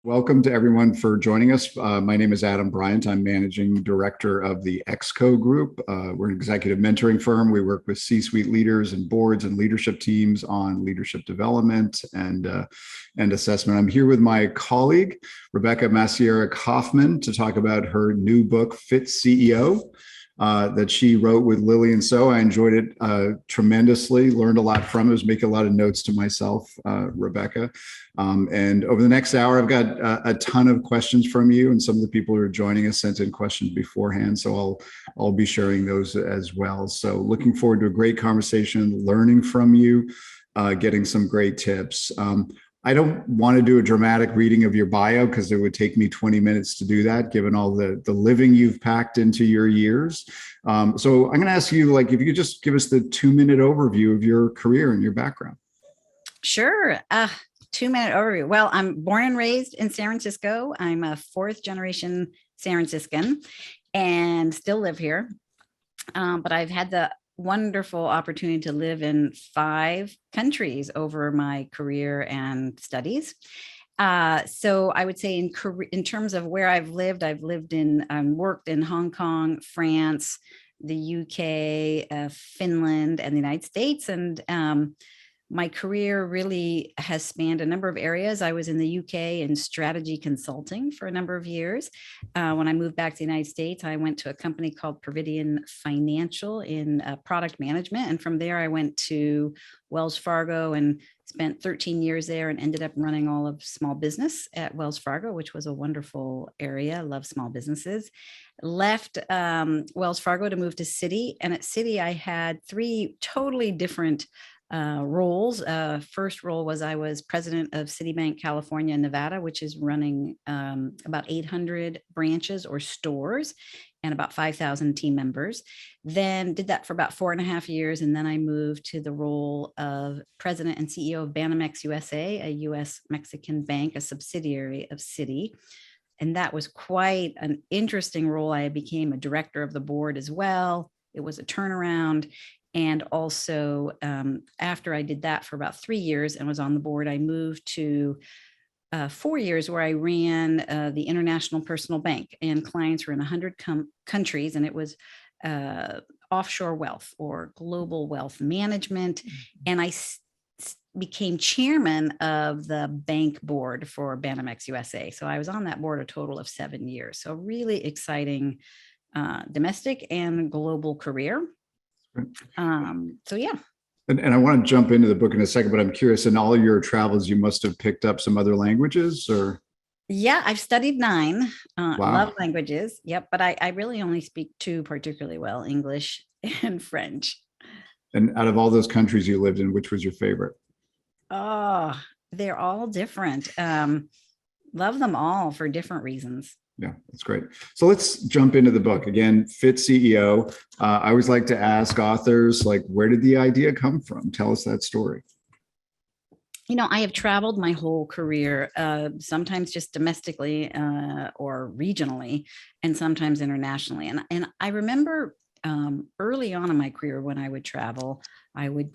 Welcome to everyone for joining us. My name is Adam Bryant. I'm managing director of the ExCo Group. We're an executive mentoring firm. We work with C-suite leaders and boards and leadership teams on leadership development and assessment. I'm here with my colleague, Rebecca Macieira-Kaufmann, to talk about her new book, FitCEO, that she wrote with Lillian So. I enjoyed it tremendously, learned a lot from it, was making a lot of notes to myself, Rebecca. And over the next hour, I've got a ton of questions from you, and some of the people who are joining us sent in questions beforehand, so I'll be sharing those as well. So looking forward to a great conversation, learning from you, getting some great tips. I don't want to do a dramatic reading of your bio because it would take me 20 minutes to do that, given all the living you've packed into your years. So I'm going to ask you, if you could just give us the 2-minute overview of your career and your background. Sure. 2-minute overview. Well, I'm born and raised in San Francisco. I'm a fourth generation San Franciscan and still live here. But I've had the wonderful opportunity to live in 5 countries over my career and studies. So I would say in terms of where I've lived in, worked in Hong Kong, France, the UK, Finland, and the United States. And my career really has spanned a number of areas. I was in the UK in strategy consulting for a number of years. When I moved back to the United States, I went to a company called Providian Financial in product management. And from there, I went to Wells Fargo and spent 13 years there and ended up running all of small business at Wells Fargo, which was a wonderful area. I love small businesses. Left Wells Fargo to move to Citi. And at Citi, I had 3 totally different roles. First role was I was president of Citibank California and Nevada, which is running about 800 branches or stores and about 5,000 team members. Then did that for about 4.5 years. And then I moved to the role of president and CEO of Banamex USA, a US Mexican bank, a subsidiary of Citi. And that was quite an interesting role. I became a director of the board as well. It was a turnaround. And also, after I did that for about 3 years and was on the board, I moved to 4 years where I ran the International Personal Bank, and clients were in 100 countries, and it was offshore wealth or global wealth management. And I became chairman of the bank board for Banamex USA. So I was on that board a total of 7 years. So really exciting domestic and global career. So yeah. And I want to jump into the book in a second, but I'm curious, in all your travels, you must have picked up some other languages, or? Yeah, I've studied 9. Wow. Love languages. Yep. But I really only speak 2 particularly well, English and French. And out of all those countries you lived in, which was your favorite? Oh, they're all different. Love them all for different reasons. Yeah, that's great. So let's jump into the book. Again, FitCEO. I always like to ask authors, where did the idea come from? Tell us that story. I have traveled my whole career, sometimes just domestically or regionally, and sometimes internationally. And I remember early on in my career when I would travel, I would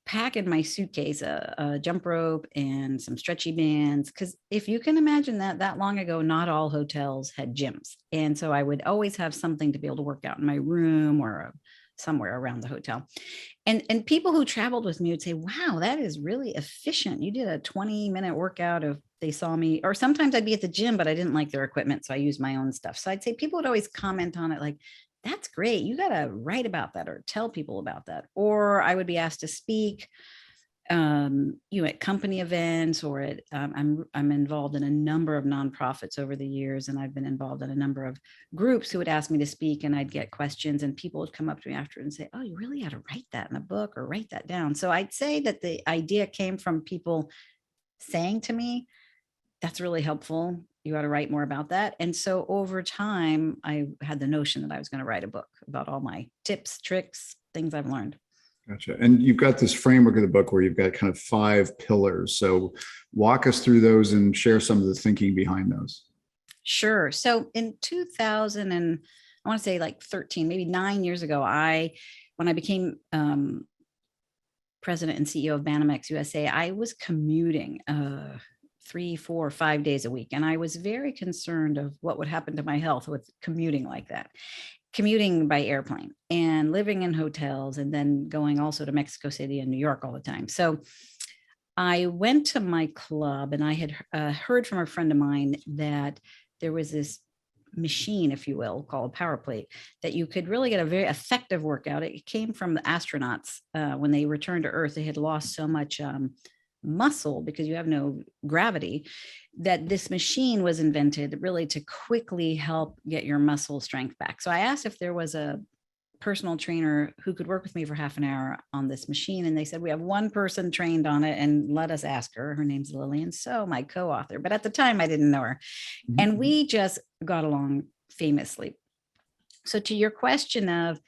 pack in my suitcase a jump rope and some stretchy bands, because if you can imagine that long ago, not all hotels had gyms. And so I would always have something to be able to work out in my room or somewhere around the hotel. And people who traveled with me would say, wow, that is really efficient. You did a 20-minute workout if they saw me. Or sometimes I'd be at the gym, but I didn't like their equipment, so I used my own stuff. So I'd say people would always comment on it like, that's great. You got to write about that or tell people about that. Or I would be asked to speak, at company events, or at, I'm involved in a number of nonprofits over the years, and I've been involved in a number of groups who would ask me to speak, and I'd get questions, and people would come up to me after and say, oh, you really had to write that in a book or write that down. So I'd say that the idea came from people saying to me, that's really helpful. You ought to write more about that. And so over time, I had the notion that I was going to write a book about all my tips, tricks, things I've learned. Gotcha. And you've got this framework of the book where you've got kind of 5 pillars. So walk us through those and share some of the thinking behind those. Sure. So in 2000 and I want to say 13, maybe 9 years ago, when I became president and CEO of Banamex USA, I was commuting 3, 4, 5 days a week. And I was very concerned of what would happen to my health with commuting like that, commuting by airplane and living in hotels and then going also to Mexico City and New York all the time. So I went to my club and I had heard from a friend of mine that there was this machine, if you will, called Power Plate, that you could really get a very effective workout. It came from the astronauts when they returned to Earth. They had lost so much muscle because you have no gravity, that this machine was invented really to quickly help get your muscle strength back. So I asked if there was a personal trainer who could work with me for half an hour on this machine. And they said, we have one person trained on it and let us ask her. Her name's Lillian So, my co-author. But at the time I didn't know her. And we just got along famously. So to your question of,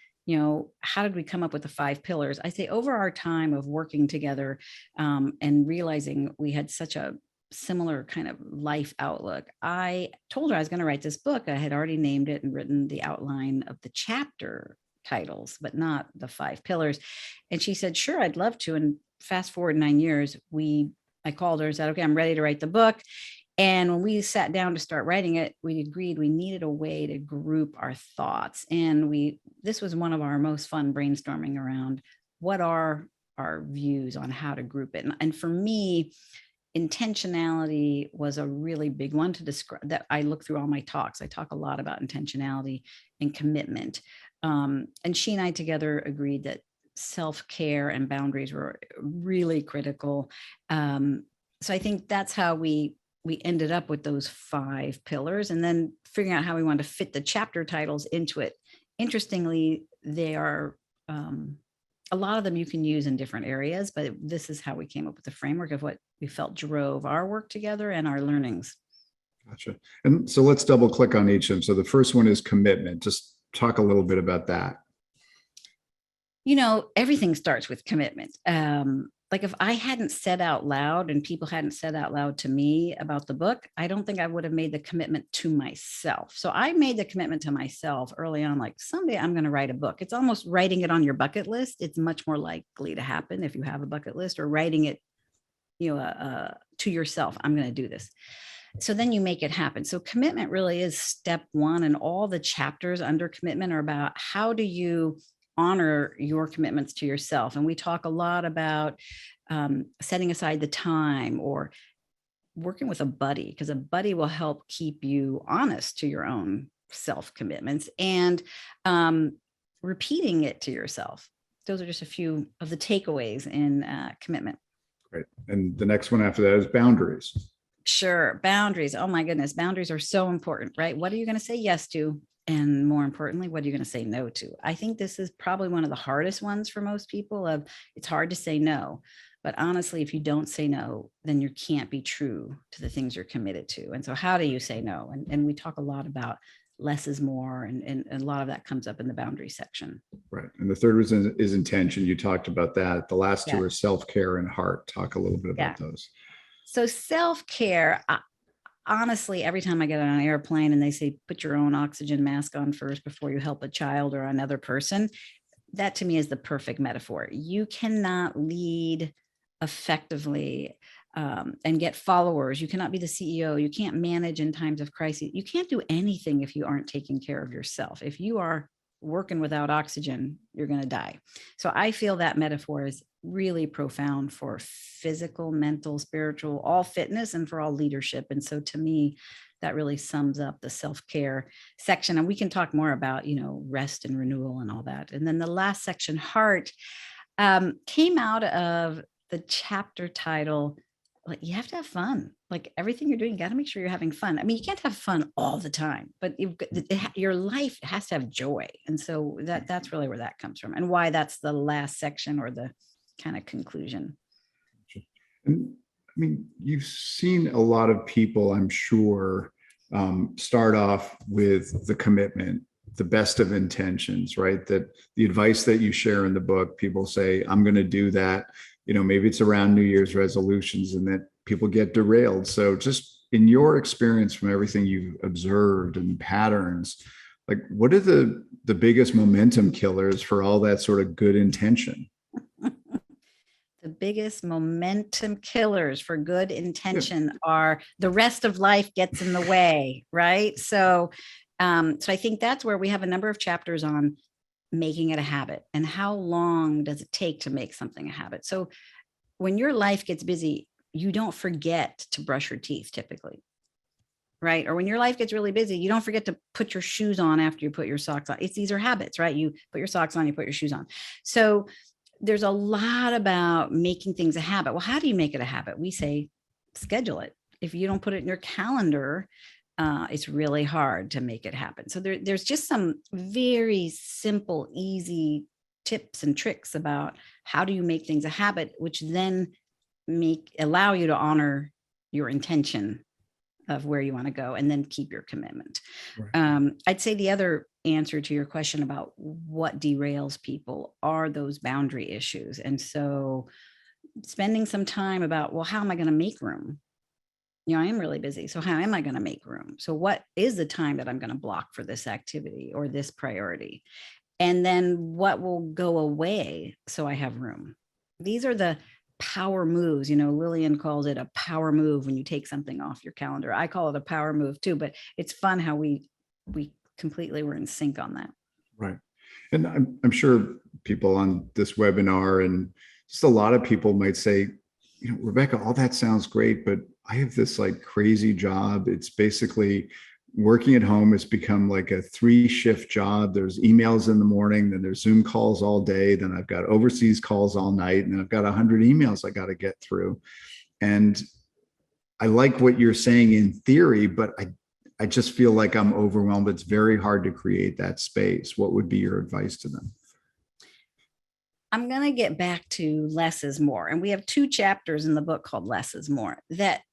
how did we come up with the 5 pillars? I say over our time of working together and realizing we had such a similar kind of life outlook, I told her I was going to write this book. I had already named it and written the outline of the chapter titles, but not the 5 pillars. And she said, sure, I'd love to. And fast forward 9 years, I called her and said, okay, I'm ready to write the book. And when we sat down to start writing it, we agreed we needed a way to group our thoughts. And this was one of our most fun brainstorming around what are our views on how to group it. And for me, intentionality was a really big one to describe that. I look through all my talks. I talk a lot about intentionality and commitment. And she and I together agreed that self-care and boundaries were really critical. So I think that's how we ended up with those 5 pillars, and then figuring out how we wanted to fit the chapter titles into it. Interestingly, they are a lot of them you can use in different areas, but this is how we came up with the framework of what we felt drove our work together and our learnings. Gotcha. And so let's double click on each of them. So the first one is commitment. Just talk a little bit about that. Everything starts with commitment. Like if I hadn't said out loud and people hadn't said out loud to me about the book, I don't think I would have made the commitment to myself. So I made the commitment to myself early on, like someday I'm going to write a book. It's almost writing it on your bucket list. It's much more likely to happen if you have a bucket list, or writing it, to yourself. I'm going to do this. So then you make it happen. So commitment really is step one. And all the chapters under commitment are about how do you honor your commitments to yourself. And we talk a lot about setting aside the time or working with a buddy, because a buddy will help keep you honest to your own self commitments, and repeating it to yourself. Those are just a few of the takeaways in commitment. Great. And the next one after that is boundaries. Sure. Boundaries. Oh my goodness. Boundaries are so important, right? What are you going to say yes to? And more importantly, what are you going to say no to? I think this is probably one of the hardest ones for most people. It's hard to say no, but honestly, if you don't say no, then you can't be true to the things you're committed to. And so how do you say no? And we talk a lot about less is more. And a lot of that comes up in the boundary section. Right. And the third is intention. You talked about that. The last two are self-care and heart. Talk a little bit about those. So self-care, honestly, every time I get on an airplane and they say, put your own oxygen mask on first before you help a child or another person, that to me is the perfect metaphor. You cannot lead effectively and get followers. You cannot be the CEO. You can't manage in times of crisis. You can't do anything if you aren't taking care of yourself. If you are working without oxygen, you're going to die. So I feel that metaphor is really profound for physical, mental, spiritual, all fitness, and for all leadership. And so to me, that really sums up the self-care section. And we can talk more about, rest and renewal and all that. And then the last section, heart, came out of the chapter title. Like, you have to have fun. Like everything you're doing, you got to make sure you're having fun. I mean, you can't have fun all the time, but your life has to have joy. And so that's really where that comes from, and why that's the last section, or the kind of conclusion. And I mean, you've seen a lot of people, I'm sure, start off with the commitment, the best of intentions, right? That the advice that you share in the book, people say, I'm going to do that. Maybe it's around New Year's resolutions, and that people get derailed. So just in your experience, from everything you've observed and patterns, like what are the biggest momentum killers for all that sort of good intention? The biggest momentum killers for good intention are the rest of life gets in the way, right? So I think that's where we have a number of chapters on making it a habit and how long does it take to make something a habit. So when your life gets busy, you don't forget to brush your teeth typically, right? Or when your life gets really busy, you don't forget to put your shoes on after you put your socks on. These are habits, right? You put your socks on, you put your shoes on. So there's a lot about making things a habit. Well, how do you make it a habit? We say schedule it. If you don't put it in your calendar, it's really hard to make it happen. So there's just some very simple, easy tips and tricks about how do you make things a habit, which then allow you to honor your intention of where you want to go and then keep your commitment. Right. I'd say the other answer to your question about what derails people are those boundary issues. And so spending some time about, well, how am I going to make room? You know, I am really busy. So how am I going to make room? So what is the time that I'm going to block for this activity or this priority? And then what will go away so I have room? These are the power moves. You know, Lillian calls it a power move when you take something off your calendar. I call it a power move too, but it's fun how we completely were in sync on that. Right. And I'm sure people on this webinar and just a lot of people might say, you know, Rebecca, all that sounds great, but I have this like crazy job. It's basically working at home. It's become like a 3-shift job. There's emails in the morning, then there's Zoom calls all day. Then I've got overseas calls all night. And then I've got 100 emails I got to get through. And I like what you're saying in theory, but I just feel like I'm overwhelmed. It's very hard to create that space. What would be your advice to them? I'm going to get back to less is more. And we have 2 chapters in the book called Less is More that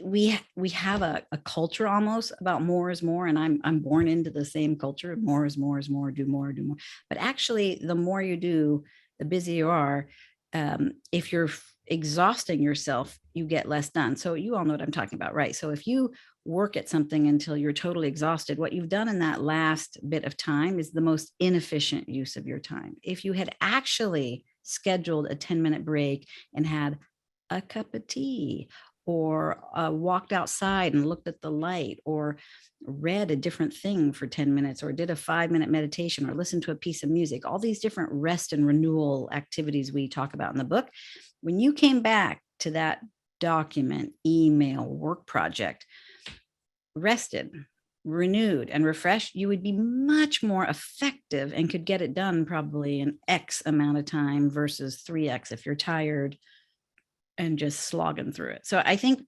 we have a culture almost about more is more. And I'm born into the same culture. More is more is more, do more, do more. But actually, the more you do, the busier you are. If you're exhausting yourself, you get less done. So you all know what I'm talking about, right? So if you work at something until you're totally exhausted, what you've done in that last bit of time is the most inefficient use of your time. If you had actually scheduled a 10-minute break and had a cup of tea or walked outside and looked at the light or read a different thing for 10 minutes or did a 5-minute meditation or listened to a piece of music, all these different rest and renewal activities we talk about in the book, when you came back to that document, email, work project, rested, renewed, and refreshed, you would be much more effective and could get it done probably in X amount of time versus 3X if you're tired and just slogging through it. So I think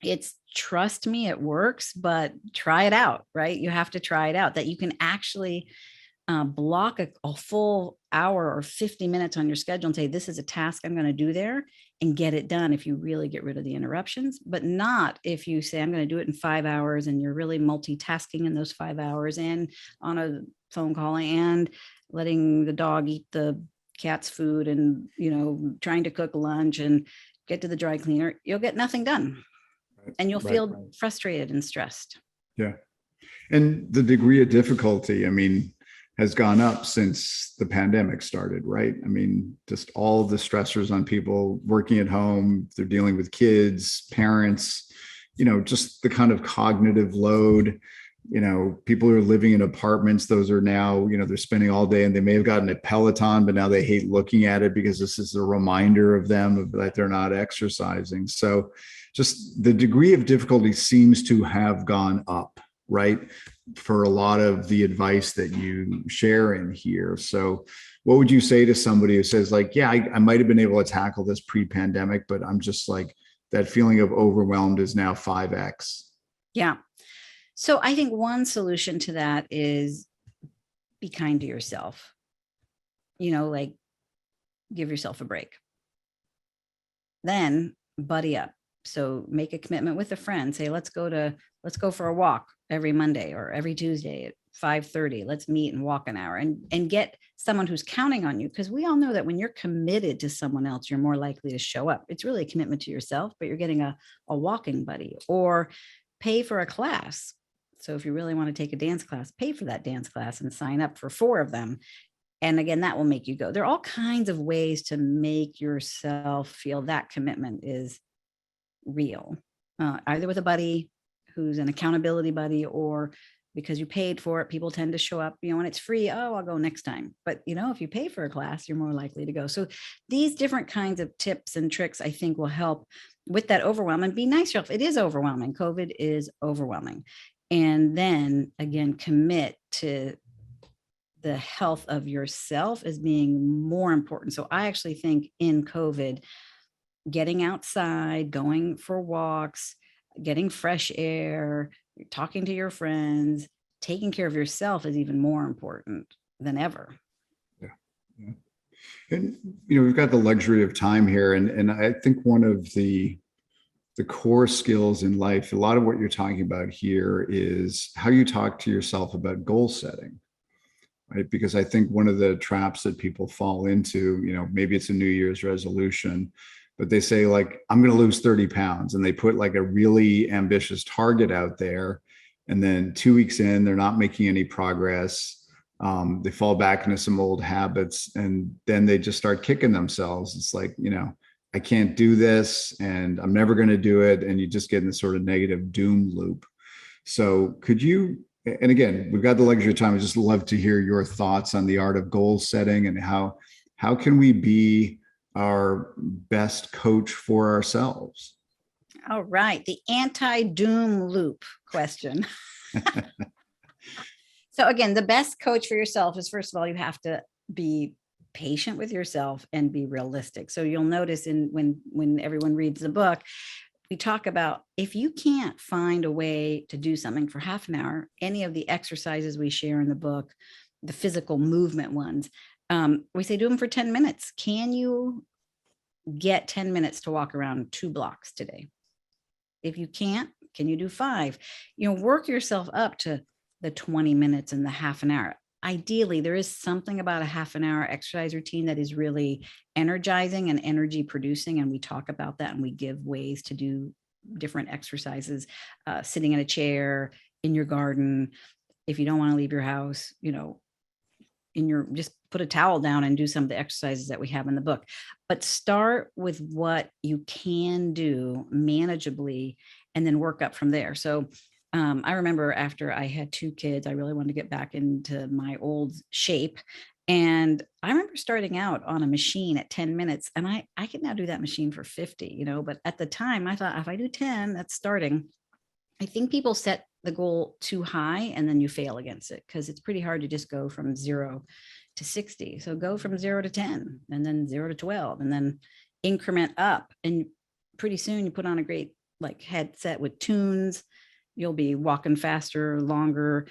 it's, trust me, it works, but try it out, right? You have to try it out, that you can actually block a full hour or 50 minutes on your schedule and say, this is a task I'm going to do there, and get it done if you really get rid of the interruptions, but not if you say, I'm going to do it in 5 hours and you're really multitasking in those 5 hours and on a phone call and letting the dog eat the cat's food and, you know, trying to cook lunch and get to the dry cleaner. You'll get nothing done. Right. And you'll feel frustrated and stressed. Yeah. And the degree of difficulty, I mean, has gone up since the pandemic started, right? I mean, just all the stressors on people working at home, they're dealing with kids, parents, you know, just the kind of cognitive load, you know, people who are living in apartments, those are now, you know, they're spending all day and they may have gotten a Peloton, but now they hate looking at it because this is a reminder of them that they're not exercising. So just the degree of difficulty seems to have gone up, right, for a lot of the advice that you share in here. So what would you say to somebody who says like, yeah, I might have been able to tackle this pre-pandemic, but I'm just like, that feeling of overwhelmed is now 5X? Yeah. So I think one solution to that is be kind to yourself, you know, like give yourself a break. Then buddy up. So make a commitment with a friend, say, let's go for a walk every Monday or every Tuesday at 5:30. Let's meet and walk an hour and get someone who's counting on you. Because we all know that when you're committed to someone else, you're more likely to show up. It's really a commitment to yourself, but you're getting a walking buddy, or pay for a class. So if you really want to take a dance class, pay for that dance class and sign up for 4 of them. And again, that will make you go. There are all kinds of ways to make yourself feel that commitment is real, either with a buddy who's an accountability buddy, or because you paid for it, people tend to show up, and it's free. Oh, I'll go next time. But, if you pay for a class, you're more likely to go. So these different kinds of tips and tricks, I think, will help with that overwhelm, and be nice to yourself. It is overwhelming. COVID is overwhelming. And then again, commit to the health of yourself as being more important. So I actually think in COVID, getting outside, going for walks, getting fresh air, talking to your friends, taking care of yourself is even more important than ever. Yeah. Yeah. And, we've got the luxury of time here. And I think one of the core skills in life, a lot of what you're talking about here is how you talk to yourself about goal setting. Right? Because I think one of the traps that people fall into, maybe it's a New Year's resolution, but they say like, I'm going to lose 30 pounds. And they put like a really ambitious target out there. And then 2 weeks in, they're not making any progress. They fall back into some old habits, and then they just start kicking themselves. It's like, I can't do this and I'm never going to do it. And you just get in this sort of negative doom loop. So could you, and again, we've got the luxury of time. I just love to hear your thoughts on the art of goal setting, and how can we be our best coach for ourselves? All right. The anti-doom loop question. So again, the best coach for yourself is, first of all, you have to be patient with yourself and be realistic. So you'll notice when everyone reads the book, we talk about, if you can't find a way to do something for half an hour, any of the exercises we share in the book, the physical movement ones, we say do them for 10 minutes. Can you get 10 minutes to walk around 2 blocks today? If you can't, can you do 5? Work yourself up to the 20 minutes and the half an hour. Ideally, there is something about a half an hour exercise routine that is really energizing and energy producing. And we talk about that, and we give ways to do different exercises, sitting in a chair, in your garden. If you don't want to leave your house, just put a towel down and do some of the exercises that we have in the book. But start with what you can do manageably and then work up from there. So I remember after I had 2 kids, I really wanted to get back into my old shape. And I remember starting out on a machine at 10 minutes, and I could now do that machine for 50, but at the time I thought, if I do 10, that's starting. I think people set the goal too high and then you fail against it, because it's pretty hard to just go from 0 to 60. So go from 0 to 10, and then 0 to 12, and then increment up. And pretty soon you put on a great headset with tunes. You'll be walking faster, longer.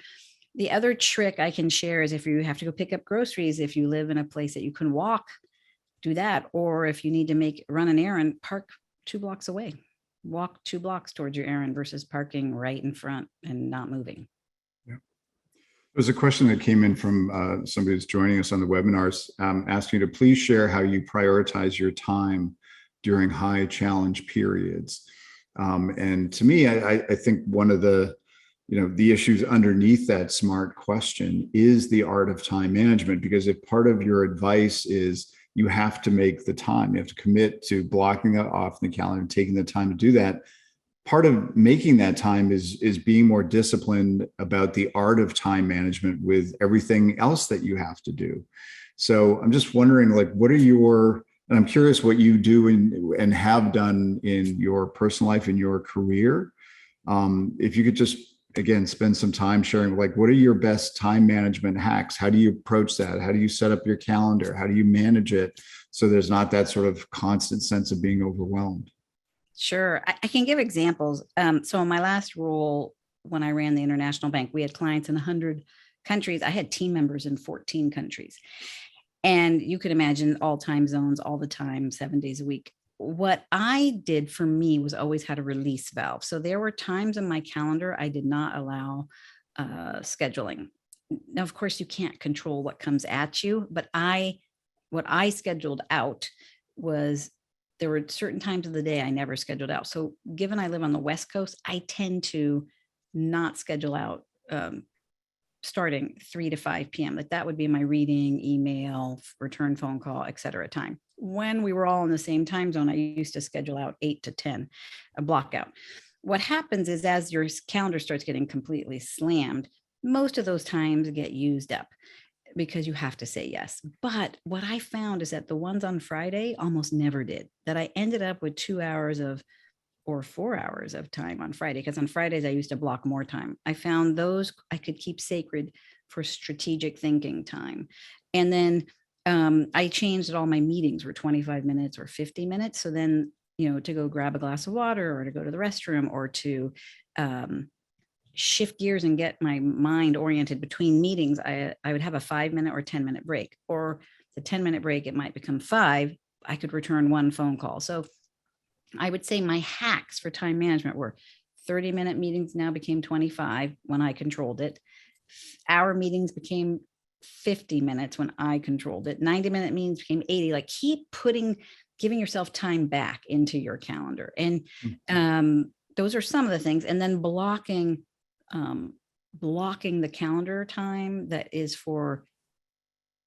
The other trick I can share is, if you have to go pick up groceries, if you live in a place that you can walk, do that. Or if you need to run an errand, park 2 blocks away. Walk 2 blocks towards your errand versus parking right in front and not moving. Yeah. There's a question that came in from somebody who's joining us on the webinars, asking you to please share how you prioritize your time during high challenge periods. And to me, I think one of the issues underneath that SMART question is the art of time management. Because if part of your advice is you have to make the time, you have to commit to blocking that off in the calendar and taking the time to do that, part of making that time is being more disciplined about the art of time management with everything else that you have to do. So I'm just wondering, what are your, and I'm curious what you do and have done in your personal life, in your career. If you could just, again, spend some time sharing, what are your best time management hacks? How do you approach that? How do you set up your calendar? How do you manage it so there's not that sort of constant sense of being overwhelmed? Sure. I can give examples. So in my last role, when I ran the international bank, we had clients in 100 countries. I had team members in 14 countries. And you could imagine all time zones, all the time, 7 days a week. What I did for me was always had a release valve. So there were times in my calendar I did not allow scheduling. Now, of course, you can't control what comes at you, but what I scheduled out was, there were certain times of the day I never scheduled out. So given I live on the West Coast, I tend to not schedule out starting 3 to 5 p.m. Like that would be my reading, email, return phone call, et cetera time. When we were all in the same time zone, I used to schedule out 8 to 10, a block out. What happens is as your calendar starts getting completely slammed, most of those times get used up because you have to say yes. But what I found is that the ones on Friday almost never did, that I ended up with 2 hours of or 4 hours of time on Friday, because on Fridays I used to block more time. I found those I could keep sacred for strategic thinking time. And then I changed that all my meetings were 25 minutes or 50 minutes. So then, to go grab a glass of water or to go to the restroom or to shift gears and get my mind oriented between meetings, I would have a 5-minute or 10-minute break, or the 10-minute break, it might become 5. I could return one phone call. So I would say my hacks for time management were 30-minute meetings now became 25 when I controlled it. Hour meetings became 50 minutes when I controlled it. 90-minute meetings became 80. Like keep giving yourself time back into your calendar. And those are some of the things. And then blocking the calendar time that is for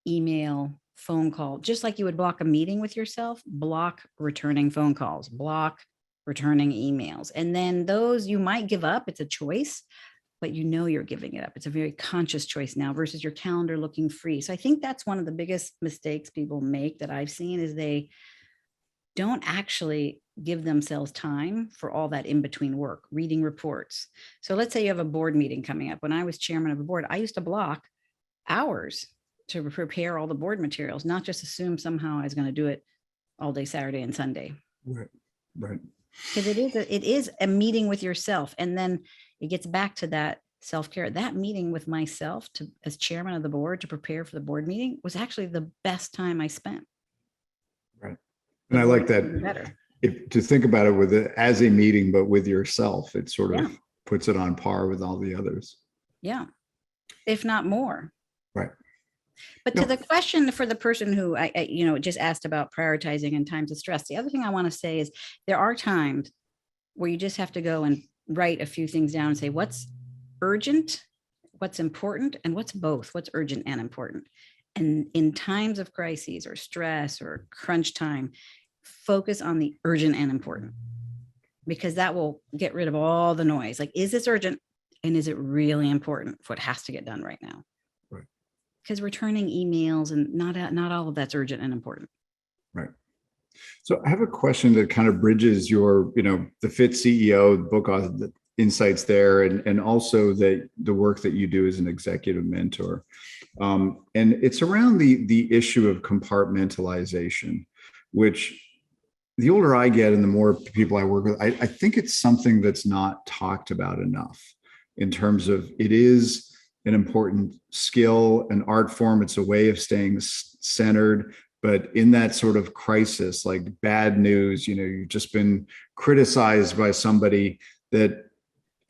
email, phone call, just like you would block a meeting with yourself, block returning phone calls, block returning emails. And then those you might give up. It's a choice, but you're giving it up. It's a very conscious choice now versus your calendar looking free. So I think that's one of the biggest mistakes people make that I've seen is they don't actually give themselves time for all that in-between work, reading reports. So let's say you have a board meeting coming up. When I was chairman of a board, I used to block hours to prepare all the board materials, not just assume somehow I was going to do it all day, Saturday and Sunday. Right. Because it is a meeting with yourself. And then it gets back to that self-care. That meeting with myself as chairman of the board to prepare for the board meeting was actually the best time I spent. Right. And I like that. Better. To think about it as a meeting, but with yourself, it sort of puts it on par with all the others. Yeah. If not more. Right. But to the question for the person who I just asked about prioritizing and times of stress, the other thing I want to say is there are times where you just have to go and write a few things down and say what's urgent, what's important, and what's both, what's urgent and important. And in times of crises or stress or crunch time, focus on the urgent and important, because that will get rid of all the noise. Like, is this urgent? And is it really important for what has to get done right now? Because returning emails and not all of that's urgent and important. Right. So I have a question that kind of bridges your, the FitCEO, the book, the insights there, and also the work that you do as an executive mentor. And it's around the issue of compartmentalization, which the older I get and the more people I work with, I think it's something that's not talked about enough in terms of it is an important skill, an art form. It's a way of staying centered. But in that sort of crisis, like bad news, you've just been criticized by somebody, that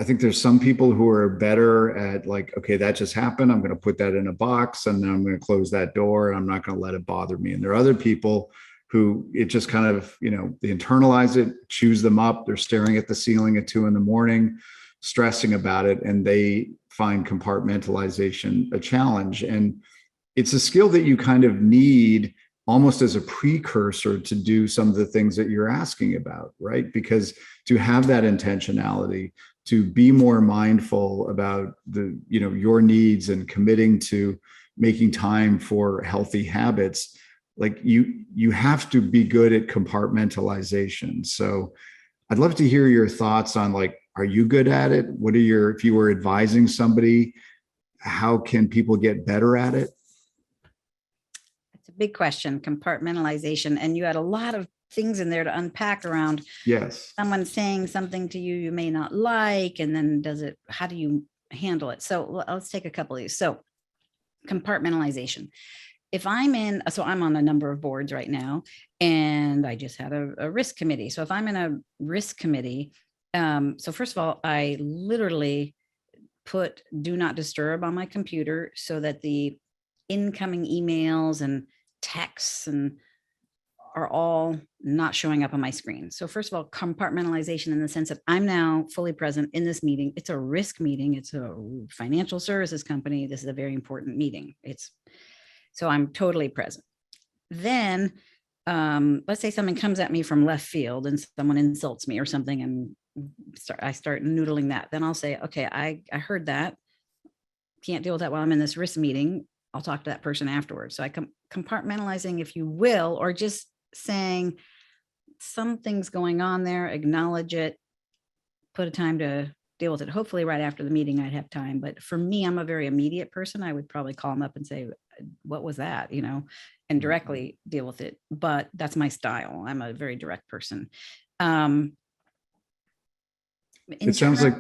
I think there's some people who are better at like, okay, that just happened. I'm going to put that in a box and then I'm going to close that door and I'm not going to let it bother me. And there are other people who it just kind of, they internalize it, chews them up. They're staring at the ceiling at 2 a.m, stressing about it, and they find compartmentalization a challenge. And it's a skill that you kind of need almost as a precursor to do some of the things that you're asking about, right? Because to have that intentionality, to be more mindful about your needs and committing to making time for healthy habits, like you have to be good at compartmentalization. So I'd love to hear your thoughts on like, are you good at it? If you were advising somebody, how can people get better at it? It's a big question, compartmentalization. And you had a lot of things in there to unpack around. Yes. Someone saying something to you may not like, and then how do you handle it? So let's take a couple of these. So compartmentalization. I'm on a number of boards right now, and I just had a risk committee. So if I'm in a risk committee, so first of all, I literally put do not disturb on my computer so that the incoming emails and texts and are all not showing up on my screen. So first of all, compartmentalization in the sense that I'm now fully present in this meeting. It's a risk meeting. It's a financial services company. This is a very important meeting. So I'm totally present. Then let's say something comes at me from left field and someone insults me or something, and I start noodling that. Then I'll say, okay, I heard that. Can't deal with that while I'm in this risk meeting. I'll talk to that person afterwards. So I compartmentalizing, if you will, or just saying something's going on there, acknowledge it, put a time to deal with it. Hopefully right after the meeting, I'd have time. But for me, I'm a very immediate person. I would probably call them up and say, what was that? And directly deal with it. But that's my style. I'm a very direct person. It sounds like,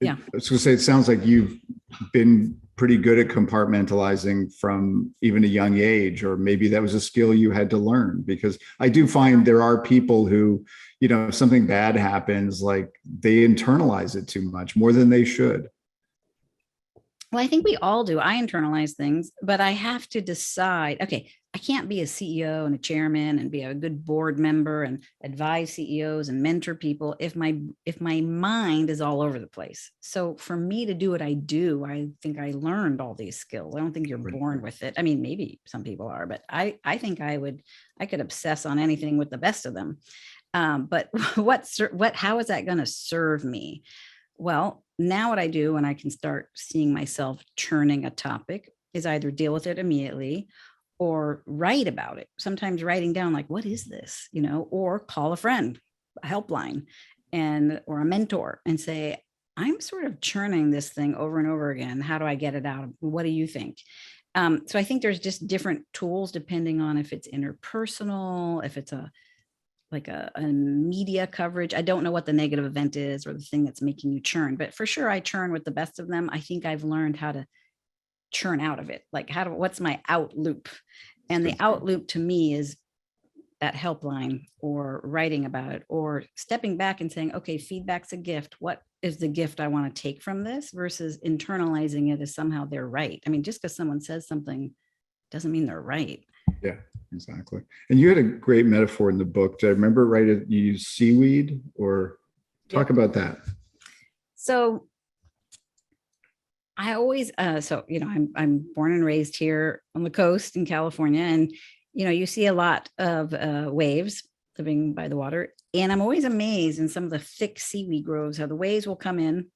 yeah, I was going to say, it sounds like you've been pretty good at compartmentalizing from even a young age, or maybe that was a skill you had to learn, because I do find there are people who, if something bad happens, like they internalize it too much, more than they should. Well, I think we all do. I internalize things, but I have to decide, okay, I can't be a CEO and a chairman and be a good board member and advise CEOs and mentor people if my mind is all over the place. So for me to do what I do, I think I learned all these skills. I don't think you're born with it. I mean, maybe some people are, but I think I could obsess on anything with the best of them. But how is that going to serve me? Well, now what I do when I can start seeing myself churning a topic is either deal with it immediately or write about it. Sometimes writing down like, what is this? Or call a friend, a helpline, or a mentor and say, I'm sort of churning this thing over and over again. How do I get it out? What do you think? So I think there's just different tools depending on if it's interpersonal, if it's a media coverage. I don't know what the negative event is or the thing that's making you churn, but for sure I churn with the best of them. I think I've learned how to churn out of it. Like what's my out loop? And the out loop to me is that helpline or writing about it or stepping back and saying, okay, feedback's a gift. What is the gift I want to take from this versus internalizing it as somehow they're right. I mean, just because someone says something doesn't mean they're right. Yeah, exactly. And you had a great metaphor in the book. Did I remember right? You used seaweed, or talk about that. So I always, I'm born and raised here on the coast in California, and, you see a lot of waves living by the water. And I'm always amazed in some of the thick seaweed groves, how the waves will come in,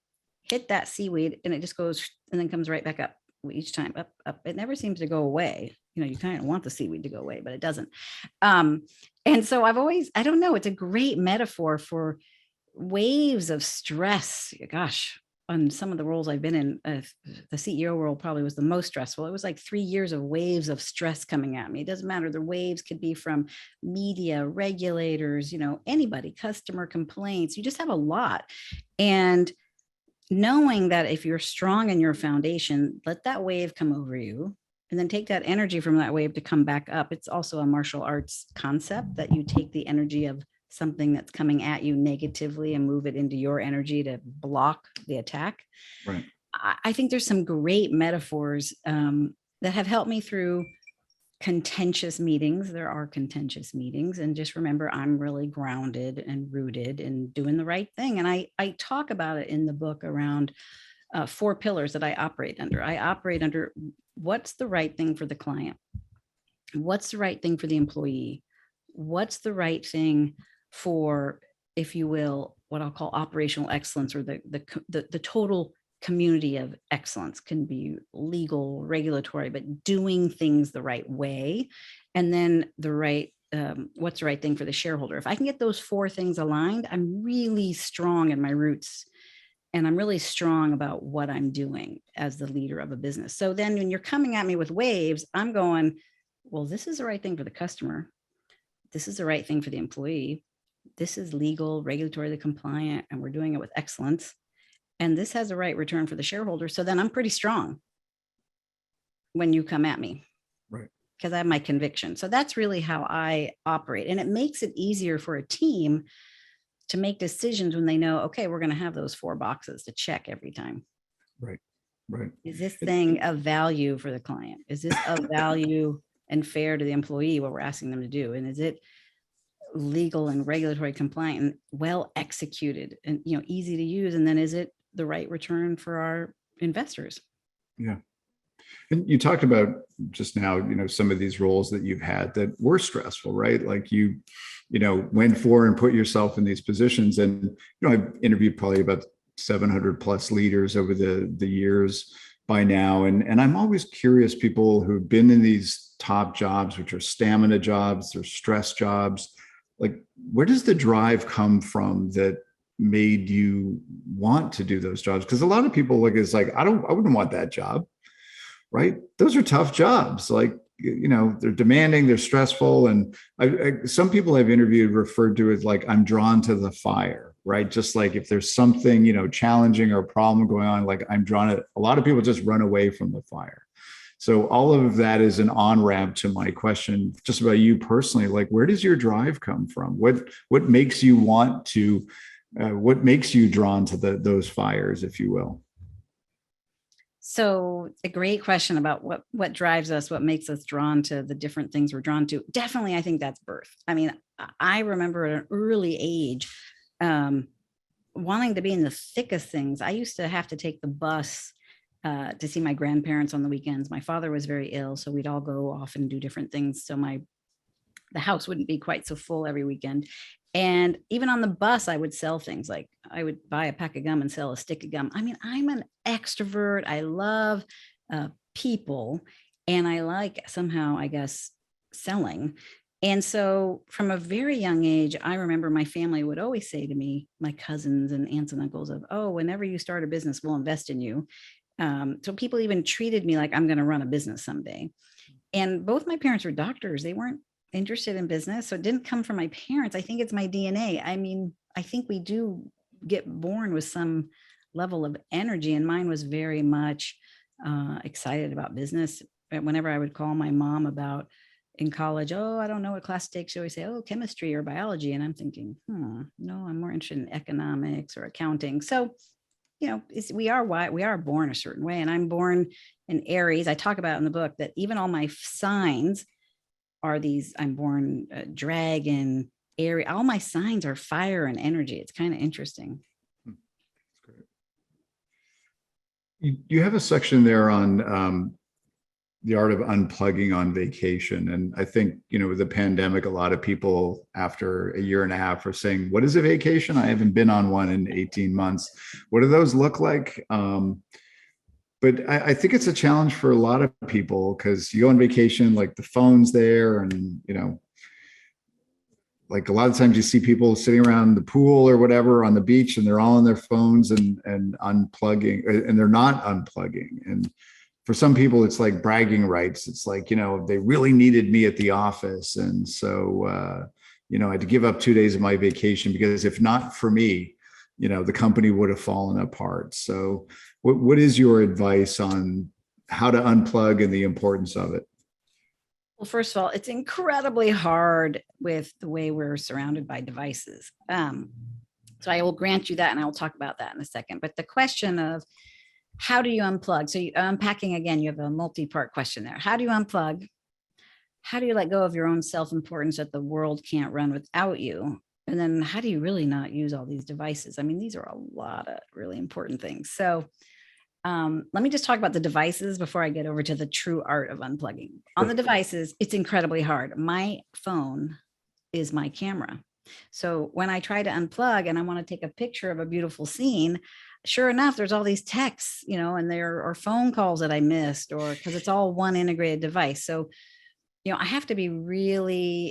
hit that seaweed, and it just goes and then comes right back up each time, up, up. It never seems to go away. You kind of want the seaweed to go away, but it doesn't. And so I don't know, it's a great metaphor for waves of stress. Gosh, on some of the roles I've been in, the CEO role probably was the most stressful. It was like 3 years of waves of stress coming at me. It doesn't matter. The waves could be from media, regulators, anybody, customer complaints. You just have a lot. And knowing that if you're strong in your foundation, let that wave come over you and then take that energy from that wave to come back up. It's also a martial arts concept that you take the energy of something that's coming at you negatively and move it into your energy to block the attack. Right. I think there's some great metaphors that have helped me through contentious meetings. There are contentious meetings, and just remember, I'm really grounded and rooted in doing the right thing. And I talk about it in the book around 4 pillars that I operate under. I operate under what's the right thing for the client? What's the right thing for the employee? What's the right thing for, if you will, what I'll call operational excellence, or the total community of excellence? Can be legal, regulatory, but doing things the right way. And then what's the right thing for the shareholder? If I can get those 4 things aligned, I'm really strong in my roots. And I'm really strong about what I'm doing as the leader of a business. So then when you're coming at me with waves, I'm going, well, this is the right thing for the customer. This is the right thing for the employee. This is legal, regulatory, compliant, and we're doing it with excellence. And this has the right return for the shareholder. So then I'm pretty strong when you come at me. Right. Because I have my conviction. So that's really how I operate. And it makes it easier for a team to make decisions when they know, okay, we're going to have those 4 boxes to check every time. Right. Right. Is this thing of value for the client? Is this of value and fair to the employee, what we're asking them to do? And is it legal and regulatory compliant and well executed and, easy to use? And then is it the right return for our investors? Yeah. And you talked about just now, some of these roles that you've had that were stressful, right? Like went for and put yourself in these positions. And, I've interviewed probably about 700 plus leaders over the years by now. And I'm always curious, people who've been in these top jobs, which are stamina jobs, they're stress jobs, like where does the drive come from that made you want to do those jobs? Because a lot of people it's like, I wouldn't want that job, right? Those are tough jobs. Like, they're demanding, they're stressful. And some people I've interviewed referred to it like, I'm drawn to the fire, right? Just like if there's something, challenging or a problem going on, like I'm drawn to, a lot of people just run away from the fire. So all of that is an on-ramp to my question, just about you personally, like where does your drive come from? What makes you want to, what makes you drawn to those fires, if you will? So a great question about what drives us, what makes us drawn to the different things we're drawn to. Definitely, I think that's birth. I mean, I remember at an early age, wanting to be in the thick of things. I used to have to take the bus to see my grandparents on the weekends. My father was very ill, so we'd all go off and do different things. So the house wouldn't be quite so full every weekend. And even on the bus, I would sell things. Like I would buy a pack of gum and sell a stick of gum. I mean, I'm an extrovert. I love people. And I like somehow, I guess, selling. And so from a very young age, I remember my family would always say to me, my cousins and aunts and uncles, oh, whenever you start a business, we'll invest in you. So people even treated me like I'm going to run a business someday. And both my parents were doctors. They weren't interested in business. So it didn't come from my parents. I think it's my DNA. I mean, I think we do get born with some level of energy, and mine was very much excited about business. Whenever I would call my mom about in college, oh, I don't know what class to take, she always say, oh, chemistry or biology. And I'm thinking, no, I'm more interested in economics or accounting. So, we are born a certain way. And I'm born in Aries. I talk about in the book that even all my signs are these, I'm born dragon, Aries, all my signs are fire and energy. It's kind of interesting. That's great. You have a section there on the art of unplugging on vacation. And I think, with the pandemic, a lot of people after a year and a half are saying, what is a vacation? I haven't been on one in 18 months. What do those look like? But I think it's a challenge for a lot of people because you go on vacation, like the phone's there and, like a lot of times you see people sitting around the pool or whatever on the beach and they're all on their phones and unplugging, and they're not unplugging. And for some people, it's like bragging rights. It's like, they really needed me at the office. And so, I had to give up 2 days of my vacation because if not for me, the company would have fallen apart. So what is your advice on how to unplug and the importance of it? Well, first of all, it's incredibly hard with the way we're surrounded by devices. So I will grant you that, and I will talk about that in a second. But the question of how do you unplug? So unpacking again, you have a multi-part question there. How do you unplug? How do you let go of your own self-importance that the world can't run without you? And then how do you really not use all these devices? I mean, these are a lot of really important things. So let me just talk about the devices before I get over to the true art of unplugging. On the devices, it's incredibly hard. My phone is my camera. So when I try to unplug and I want to take a picture of a beautiful scene, sure enough, there's all these texts, and there are phone calls that I missed, or because it's all one integrated device. So, I have to be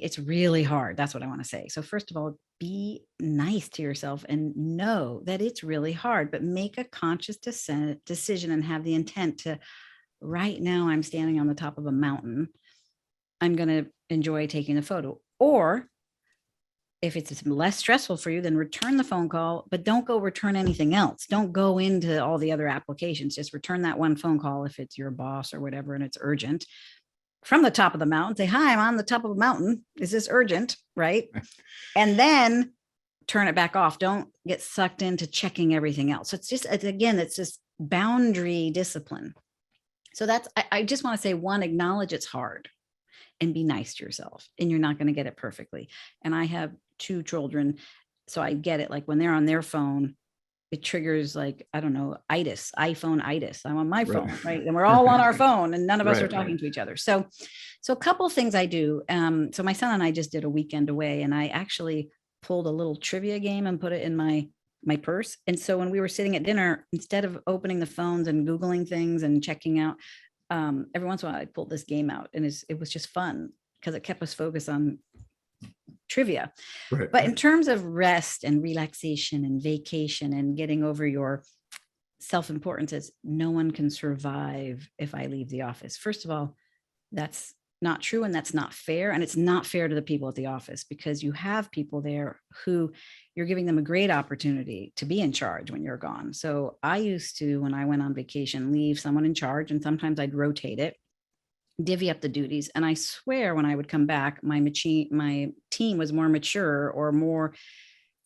it's really hard. That's what I want to say. So first of all, be nice to yourself and know that it's really hard, but make a conscious decision and have the intent to, right now, I'm standing on the top of a mountain. I'm going to enjoy taking a photo. Or if it's less stressful for you, then return the phone call, but don't go return anything else. Don't go into all the other applications. Just return that one phone call if it's your boss or whatever and it's urgent. From the top of the mountain, say, hi, I'm on the top of a mountain. Is this urgent? Right. And then turn it back off. Don't get sucked into checking everything else. So it's just boundary discipline. So I just want to say, one, acknowledge it's hard. and be nice to yourself. And you're not going to get it perfectly. And I have 2 children, so I get it. Like when they're on their phone, it triggers like, I don't know, iPhone itis. I'm on my phone, right? And we're all on our phone and none of us are talking to each other. So a couple of things I do. So my son and I just did a weekend away, and I actually pulled a little trivia game and put it in my purse. And so when we were sitting at dinner, instead of opening the phones and Googling things and checking out, every once in a while I pulled this game out, and it was just fun because it kept us focused on trivia. Right. But in terms of rest and relaxation and vacation and getting over your self-importance, is no one can survive if I leave the office. First of all, that's not true, and that's not fair. And it's not fair to the people at the office, because you have people there who you're giving them a great opportunity to be in charge when you're gone. So I used to, when I went on vacation, leave someone in charge, and sometimes I'd rotate it, divvy up the duties. And I swear when I would come back, my team was more mature or more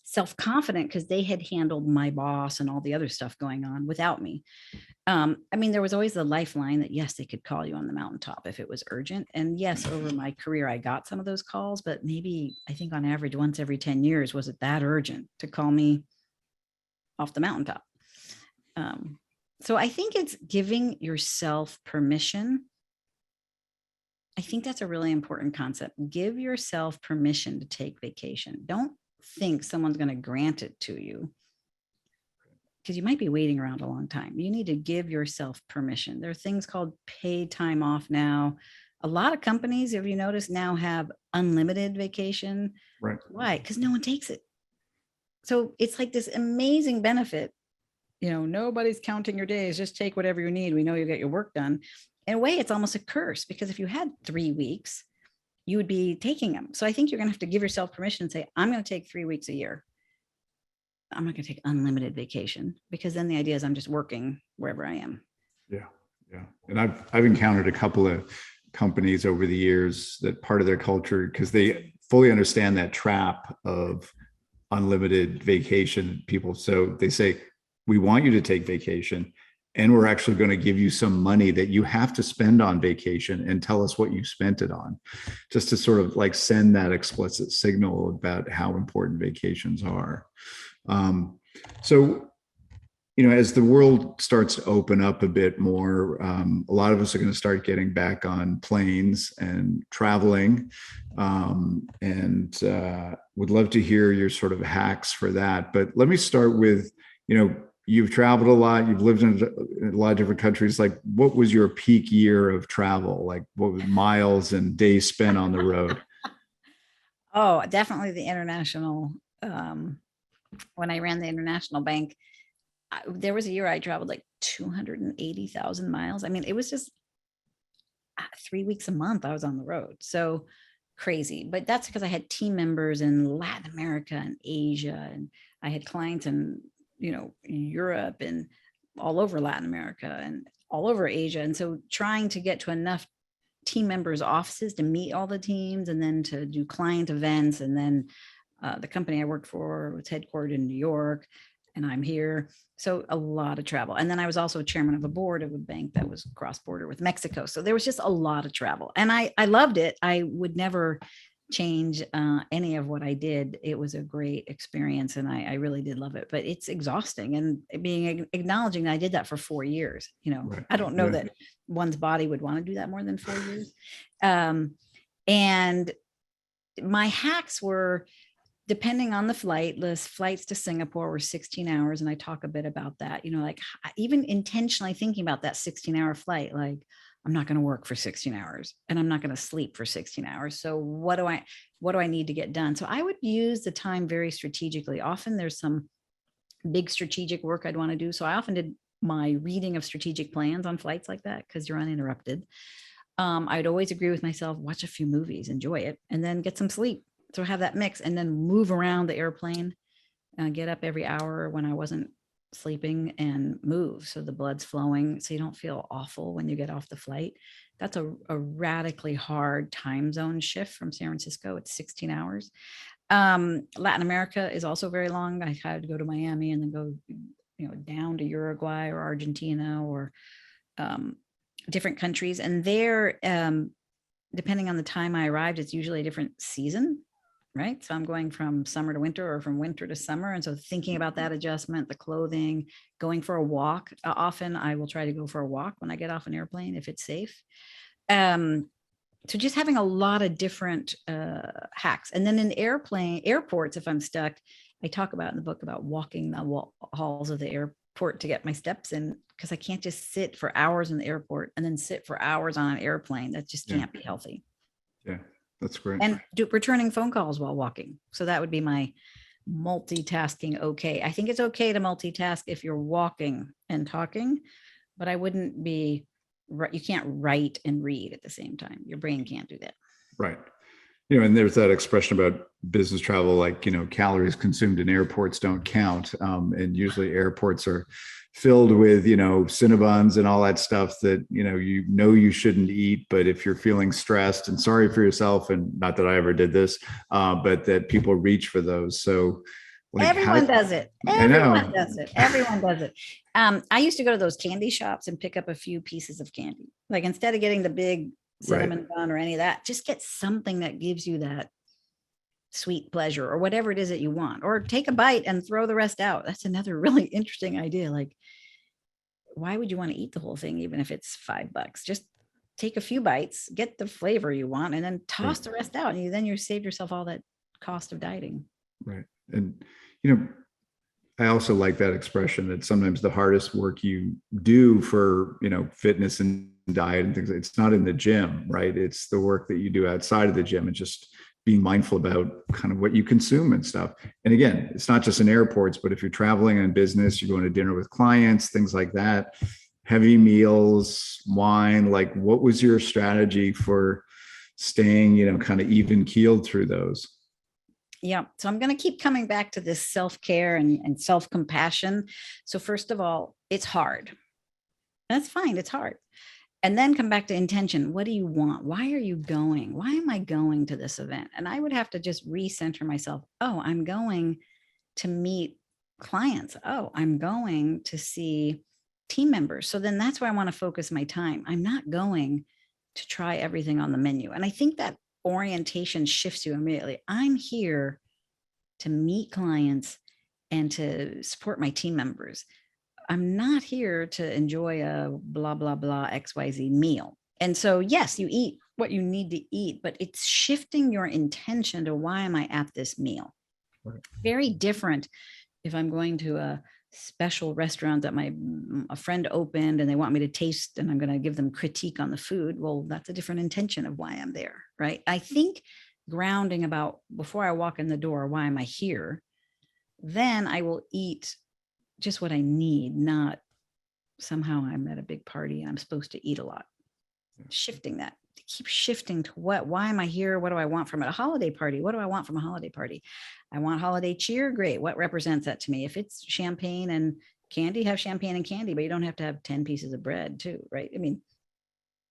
self-confident because they had handled my boss and all the other stuff going on without me. I mean, there was always the lifeline that, yes, they could call you on the mountaintop if it was urgent. And yes, over my career, I got some of those calls, but maybe I think on average, once every 10 years, was it that urgent to call me off the mountaintop? So I think it's giving yourself permission. I think that's a really important concept. Give yourself permission to take vacation. Don't think someone's going to grant it to you, because you might be waiting around a long time. You need to give yourself permission. There are things called paid time off now. A lot of companies, if you notice, now have unlimited vacation. Right. Why? Because no one takes it. So it's like this amazing benefit. Nobody's counting your days. Just take whatever you need. We know you'll get your work done. In a way, it's almost a curse, because if you had 3 weeks, you would be taking them. So I think you're going to have to give yourself permission and say, I'm going to take 3 weeks a year. I'm not going to take unlimited vacation, because then the idea is I'm just working wherever I am. Yeah. Yeah. And I've encountered a couple of companies over the years that part of their culture, because they fully understand that trap of unlimited vacation people. So they say, we want you to take vacation, and we're actually going to give you some money that you have to spend on vacation, and tell us what you spent it on, just to sort of like send that explicit signal about how important vacations are. So, as the world starts to open up a bit more, a lot of us are going to start getting back on planes and traveling, and would love to hear your sort of hacks for that. But let me start with, you've traveled a lot, you've lived in a lot of different countries. Like, what was your peak year of travel? Like, what was miles and days spent on the road? Oh, definitely the international. When I ran the international bank, there was a year I traveled like 280,000 miles. I mean, it was just 3 weeks a month I was on the road. So crazy. But that's because I had team members in Latin America and Asia, and I had clients in, Europe and all over Latin America and all over Asia. And so trying to get to enough team members' offices to meet all the teams, and then to do client events. And then the company I worked for was headquartered in New York, and I'm here. So a lot of travel. And then I was also chairman of a board of a bank that was cross-border with Mexico. So there was just a lot of travel, and I loved it. I would never change any of what I did. It was a great experience, and I really did love it, but it's exhausting. And acknowledging that I did that for 4 years, Right. I don't know that one's body would want to do that more than 4 years. And my hacks were, depending on the flights to Singapore were 16 hours. And I talk a bit about that, like even intentionally thinking about that 16-hour flight, like, I'm not going to work for 16 hours and I'm not going to sleep for 16 hours. So what do I need to get done? So I would use the time very strategically. Often there's some big strategic work I'd want to do. So I often did my reading of strategic plans on flights like that, because you're uninterrupted. I'd always agree with myself, watch a few movies, enjoy it, and then get some sleep. So have that mix, and then move around the airplane, get up every hour when I wasn't sleeping, and move so the blood's flowing, so you don't feel awful when you get off the flight. That's a radically hard time zone shift from San Francisco. It's 16 hours. Latin America is also very long. I had to go to Miami and then go, down to Uruguay or Argentina or different countries. And there, depending on the time I arrived, it's usually a different season, right? So I'm going from summer to winter or from winter to summer. And so thinking about that adjustment, the clothing, going for a walk. Often I will try to go for a walk when I get off an airplane if it's safe. So just having a lot of different hacks. And then in airports, if I'm stuck, I talk about in the book about walking the halls of the airport to get my steps in, because I can't just sit for hours in the airport and then sit for hours on an airplane. That just can't be healthy. Yeah, that's great. And returning phone calls while walking. So that would be my multitasking. Okay. I think it's okay to multitask if you're walking and talking, but I wouldn't be, you can't write and read at the same time. Your brain can't do that. Right. And there's that expression about business travel, like, calories consumed in airports don't count. And usually airports are filled with, Cinnabons and all that stuff that, you shouldn't eat. But if you're feeling stressed and sorry for yourself, and not that I ever did this, but that people reach for those. So everyone does it. Everyone does it. Everyone does it. I used to go to those candy shops and pick up a few pieces of candy. Like instead of getting the big cinnamon bun or any of that, just get something that gives you that sweet pleasure or whatever it is that you want, or take a bite and throw the rest out. That's another really interesting idea. Like, why would you want to eat the whole thing, even if it's $5? Just take a few bites, get the flavor you want, and then toss the rest out. And then you saved yourself all that cost of dieting. Right. And, I also like that expression that sometimes the hardest work you do for, fitness and diet and things, it's not in the gym, right? It's the work that you do outside of the gym and just being mindful about kind of what you consume and stuff. And again, it's not just in airports, but if you're traveling on business, you're going to dinner with clients, things like that, heavy meals, wine, like what was your strategy for staying, kind of even keeled through those? Yeah. So I'm going to keep coming back to this self-care and self-compassion. So first of all, it's hard. That's fine. It's hard. And then come back to intention. What do you want? Why are you going? Why am I going to this event? And I would have to just recenter myself. Oh, I'm going to meet clients. Oh, I'm going to see team members. So then that's where I want to focus my time. I'm not going to try everything on the menu. And I think that orientation shifts you immediately. I'm here to meet clients and to support my team members. I'm not here to enjoy a blah, blah, blah, XYZ meal. And so, yes, you eat what you need to eat, but it's shifting your intention to why am I at this meal? Right. Very different if I'm going to a special restaurant that a friend opened and they want me to taste and I'm going to give them critique on the food. Well, that's a different intention of why I'm there, right? I think grounding about before I walk in the door, why am I here? Then I will eat just what I need, not somehow I'm at a big party and I'm supposed to eat a lot. Shifting that, keep shifting to why am I here? What do I want from a holiday party? What do I want from a holiday party? I want holiday cheer. Great. What represents that to me? If it's champagne and candy, have champagne and candy, but you don't have to have 10 pieces of bread too, right? I mean,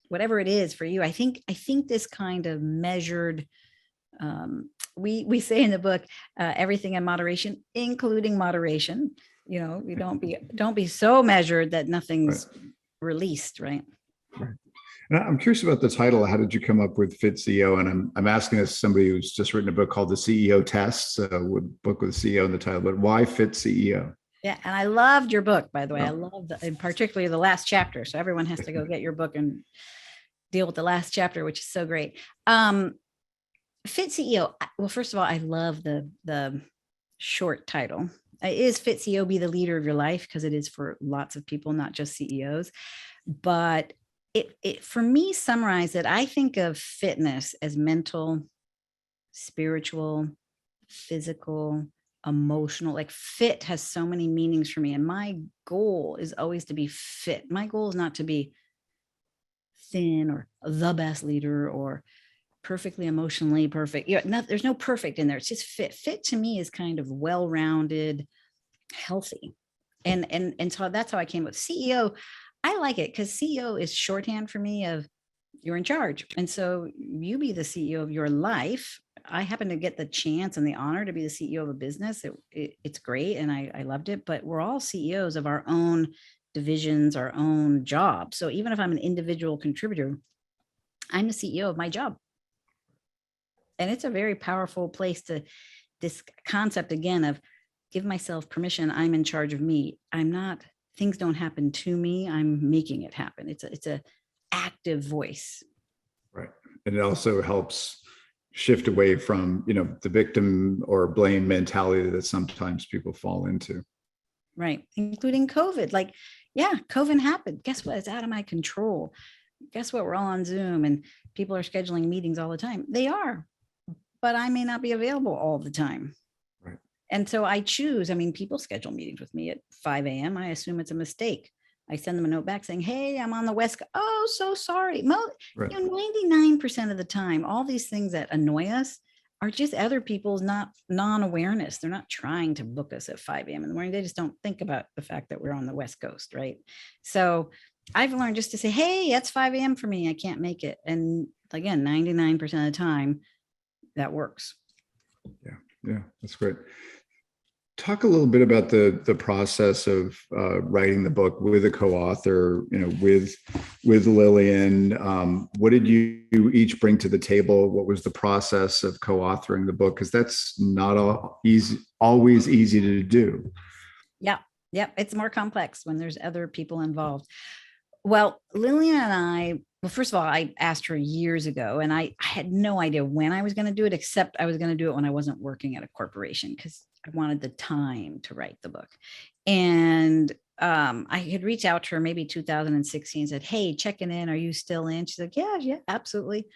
whatever it is for you, I think this kind of measured, we say in the book, everything in moderation, including moderation. You don't be so measured that nothing's released, right? Right. And I'm curious about the title. How did you come up with FitCEO? And I'm asking this somebody who's just written a book called The CEO Test, a book with CEO in the title, but why FitCEO? Yeah. And I loved your book, by the way. I loved and particularly the last chapter. So everyone has to go get your book and deal with the last chapter, which is so great. FitCEO. Well, first of all, I love the short title. Is FitCEO be the leader of your life? Because it is for lots of people, not just CEOs. But it for me summarized that I think of fitness as mental, spiritual, physical, emotional. Like fit has so many meanings for me. And my goal is always to be fit. My goal is not to be thin or the best leader or perfectly emotionally perfect. There's no perfect in there. It's just fit. Fit to me is kind of well-rounded, healthy. And so that's how I came with CEO. I like it because CEO is shorthand for me of you're in charge. And so you be the CEO of your life. I happen to get the chance and the honor to be the CEO of a business. It's great. And I loved it, but we're all CEOs of our own divisions, our own jobs. So even if I'm an individual contributor, I'm the CEO of my job. And it's a very powerful place to, this concept again of give myself permission. I'm in charge of me. I'm not, things don't happen to me. I'm making it happen. It's a active voice. Right. And it also helps shift away from, the victim or blame mentality that sometimes people fall into. Right. Including COVID. Like, yeah, COVID happened. Guess what? It's out of my control. Guess what? We're all on Zoom and people are scheduling meetings all the time. They are, but I may not be available all the time. Right. And so I choose, people schedule meetings with me at 5 a.m. I assume it's a mistake. I send them a note back saying, hey, I'm on the West Coast. Oh, so sorry. 99% of the time, all these things that annoy us are just other people's non-awareness. They're not trying to book us at 5 a.m. in the morning. They just don't think about the fact that we're on the West Coast, right? So I've learned just to say, hey, that's 5 a.m. for me. I can't make it. And again, 99% of the time, that works. Yeah, that's great. Talk a little bit about the process of writing the book with a co-author, with Lillian. What did you each bring to the table? What was the process of co-authoring the book? Because that's not always easy to do. Yeah, it's more complex when there's other people involved. Well, Lillian and I, first of all, I asked her years ago, and I had no idea when I was going to do it, except I was going to do it when I wasn't working at a corporation because I wanted the time to write the book. And I had reached out to her maybe 2016, said, hey, checking in. Are you still in? She's like, yeah, absolutely.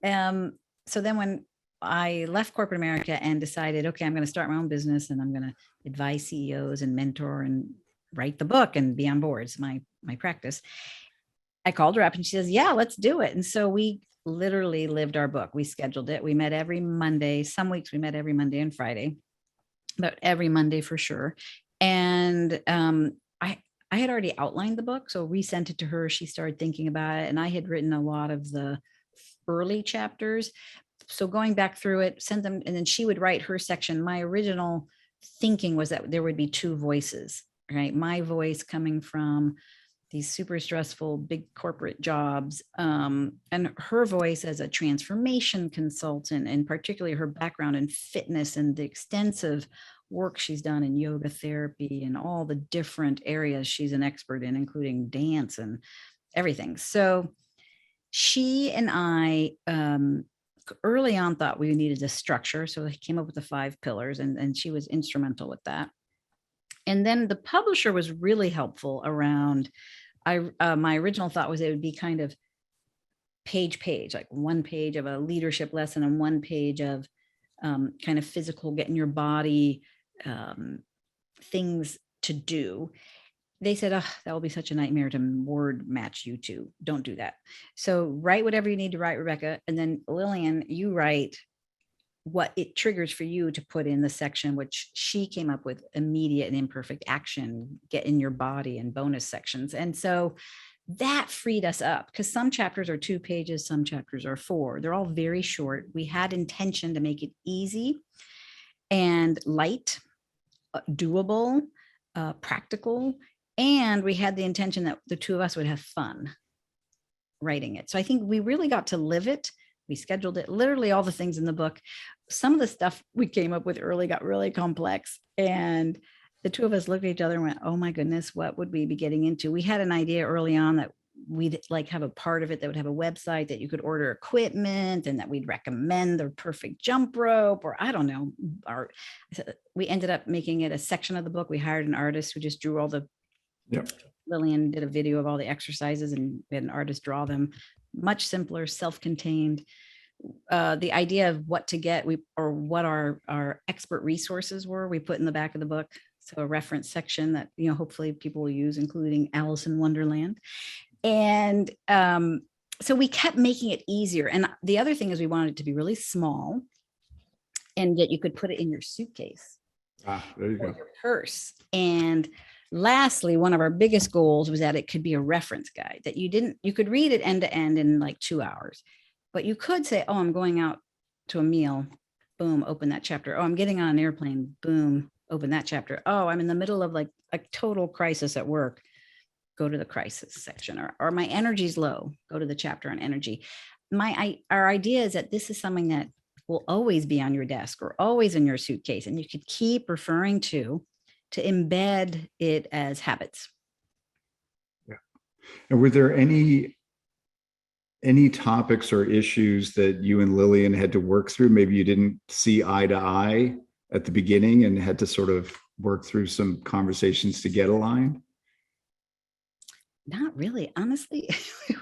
So then when I left corporate America and decided, okay, I'm going to start my own business and I'm going to advise CEOs and mentor and write the book and be on boards, my practice. I called her up and she says, yeah, let's do it. And so we literally lived our book. We scheduled it. We met every Monday. Some weeks we met every Monday and Friday, but every Monday for sure. And I had already outlined the book. So we sent it to her. She started thinking about it. And I had written a lot of the early chapters. So going back through it, sent them, and then she would write her section. My original thinking was that there would be two voices, right? My voice coming from these super stressful big corporate jobs, and her voice as a transformation consultant, and particularly her background in fitness and the extensive work she's done in yoga therapy and all the different areas she's an expert in, including dance and everything. So she and I early on thought we needed a structure. So I came up with the 5 pillars, and she was instrumental with that. And then the publisher was really helpful around, my original thought was it would be kind of page, like 1 page of a leadership lesson and 1 page of kind of physical, getting your body things to do. They said, oh, that will be such a nightmare to word match you two. Don't do that. So write whatever you need to write, Rebecca. And then Lillian, you write what it triggers for you to put in the section, which she came up with immediate and imperfect action, get in your body, and bonus sections. And so that freed us up because some chapters are 2 pages, some chapters are 4. They're all very short. We had intention to make it easy and light, doable, practical. And we had the intention that the 2 of us would have fun writing it. So I think we really got to live it. We scheduled it, literally all the things in the book. Some of the stuff we came up with early got really complex. And the 2 of us looked at each other and went, oh my goodness, what would we be getting into? We had an idea early on that we'd like have a part of it that would have a website that you could order equipment, and that we'd recommend the perfect jump rope, or I don't know. We ended up making it a section of the book. We hired an artist who just drew all the, Lillian did a video of all the exercises, and we had an artist draw them. Much simpler, self-contained. The idea of what to get, or what our expert resources were, we put in the back of the book. So a reference section that, hopefully people will use, including Alice in Wonderland. And so we kept making it easier. And the other thing is we wanted it to be really small, and that you could put it in your suitcase. There you go. Your purse. And lastly, one of our biggest goals was that it could be a reference guide that you could read it end to end in like 2 hours, but you could say, oh, I'm going out to a meal. Boom, open that chapter. Oh, I'm getting on an airplane. Boom, open that chapter. Oh, I'm in the middle of like a total crisis at work. Go to the crisis section, or my energy's low. Go to the chapter on energy. our idea is that this is something that will always be on your desk or always in your suitcase, and you could keep referring to embed it as habits. Yeah. And were there any topics or issues that you and Lillian had to work through? Maybe you didn't see eye to eye at the beginning and had to sort of work through some conversations to get aligned? Not really, honestly.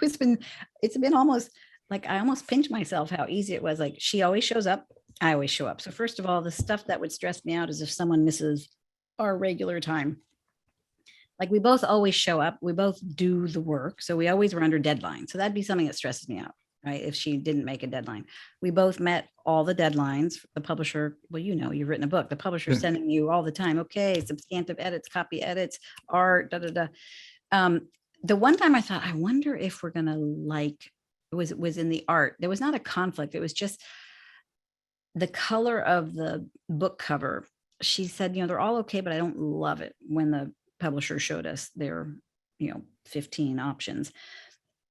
It's been almost like I almost pinch myself how easy it was. Like, she always shows up, I always show up. So first of all, the stuff that would stress me out is if someone misses our regular time. Like, we both always show up, we both do the work, so we always were under deadline. So that'd be something that stresses me out, right? If she didn't make a deadline. We both met all the deadlines. The publisher, well, you've written a book. The publisher's sending you all the time, okay, substantive edits, copy edits, art, da da da. The one time I thought, I wonder if we're gonna it was in the art. There was not a conflict. It was just the color of the book cover. She said, they're all okay, but I don't love it when the publisher showed us their, 15 options.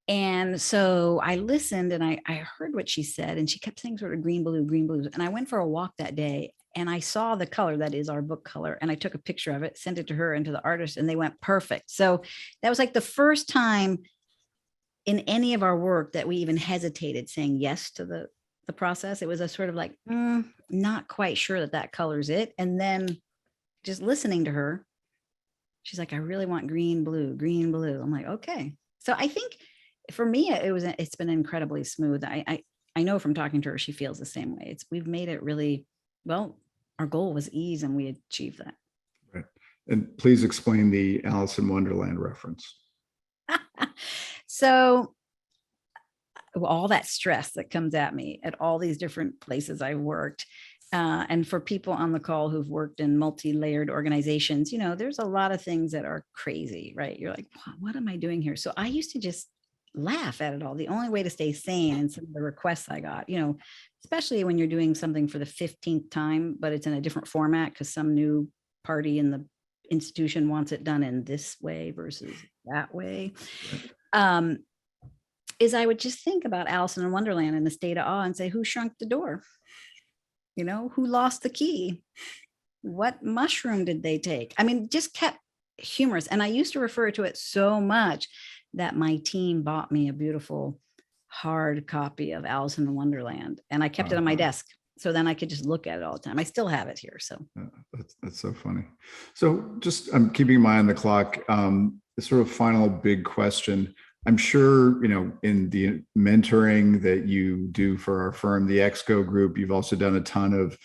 And so I listened and I heard what she said, and she kept saying sort of green, blue, green, blues. And I went for a walk that day and I saw the color that is our book color. And I took a picture of it, sent it to her and to the artist, and they went perfect. So that was like the first time in any of our work that we even hesitated saying yes to the process. It was a sort of like, not quite sure that color's it. And then just listening to her, she's like, I really want green, blue, green, blue. I'm like, okay. So I think for me, it's been incredibly smooth. I know from talking to her, she feels the same way. We've made it really, well, our goal was ease and we achieved that. Right. And please explain the Alice in Wonderland reference. So all that stress that comes at me at all these different places I've worked. And for people on the call who've worked in multi-layered organizations, there's a lot of things that are crazy, right? You're like, what am I doing here? So I used to just laugh at it all. The only way to stay sane in some of the requests I got, especially when you're doing something for the 15th time, but it's in a different format because some new party in the institution wants it done in this way versus that way. Is I would just think about Alice in Wonderland in a state of awe and say, who shrunk the door? Who lost the key? What mushroom did they take? I mean, just kept humorous. And I used to refer to it so much that my team bought me a beautiful hard copy of Alice in Wonderland, and I kept it on my desk. So then I could just look at it all the time. I still have it here. So that's so funny. So just I'm keeping my eye on the clock. The sort of final big question. I'm sure, in the mentoring that you do for our firm, the ExCo Group, you've also done a ton of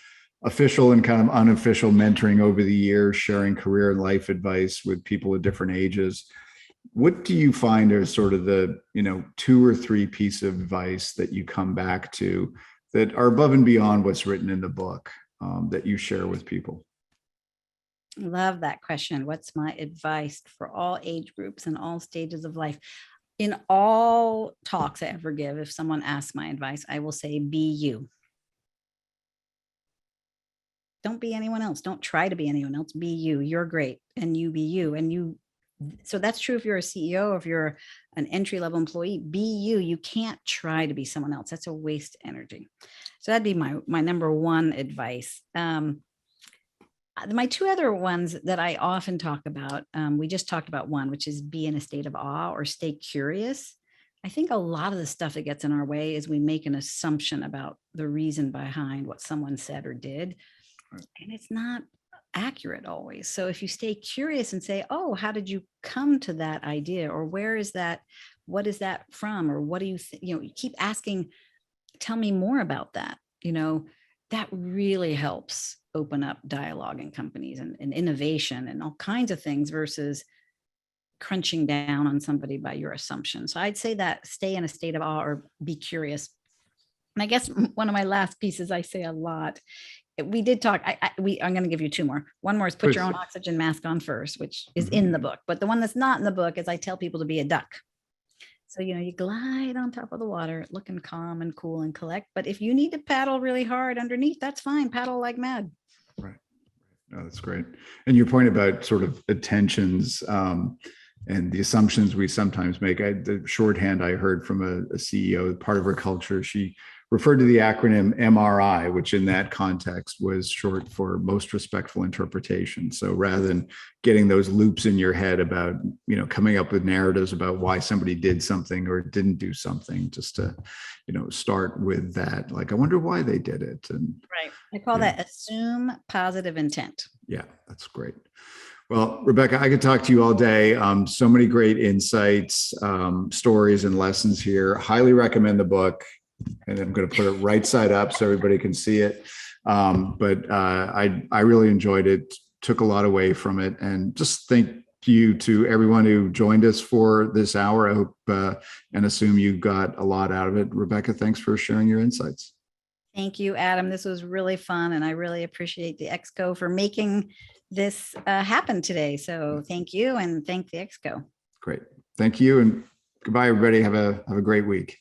official and kind of unofficial mentoring over the years, sharing career and life advice with people at different ages. What do you find are sort of the, 2 or 3 pieces of advice that you come back to that are above and beyond what's written in the book that you share with people? Love that question. What's my advice for all age groups and all stages of life? In all talks I ever give, if someone asks my advice, I will say, be you. Don't be anyone else. Don't try to be anyone else. Be you. You're great. And you be you. And you. So that's true if you're a CEO, if you're an entry-level employee, be you. You can't try to be someone else. That's a waste of energy. So that'd be my number one advice. My 2 other ones that I often talk about, we just talked about one, which is be in a state of awe or stay curious. I think a lot of the stuff that gets in our way is we make an assumption about the reason behind what someone said or did, and it's not accurate always. So if you stay curious and say, oh, how did you come to that idea? Or where is that? What is that from? Or what do you think? You keep asking, tell me more about that. That really helps open up dialogue in companies and innovation and all kinds of things versus crunching down on somebody by your assumptions. So I'd say that stay in a state of awe or be curious. And I guess one of my last pieces I say a lot, we did talk, I'm going to give you 2 more. One more is put your own oxygen mask on first, which is in the book. But the one that's not in the book is I tell people to be a duck. So, you glide on top of the water, looking calm and cool and collect. But if you need to paddle really hard underneath, that's fine. Paddle like mad. Right. No, that's great. And your point about sort of attentions, and the assumptions we sometimes make. The shorthand I heard from a CEO, part of her culture, she referred to the acronym MRI, which in that context was short for most respectful interpretation. So rather than getting those loops in your head about, coming up with narratives about why somebody did something or didn't do something, just to, start with that, like, I wonder why they did it. And right. I call that assume positive intent. Yeah, that's great. Well, Rebecca, I could talk to you all day. So many great insights, stories, and lessons here. Highly recommend the book. And I'm going to put it right side up so everybody can see it. But I really enjoyed it, took a lot away from it, and just thank you to everyone who joined us for this hour. I hope and assume you got a lot out of it. Rebecca, thanks for sharing your insights. Thank you, Adam. This was really fun, and I really appreciate the ExCo for making this happen today. So thank you, and thank the ExCo. Great. Thank you, and goodbye, everybody. Have a great week.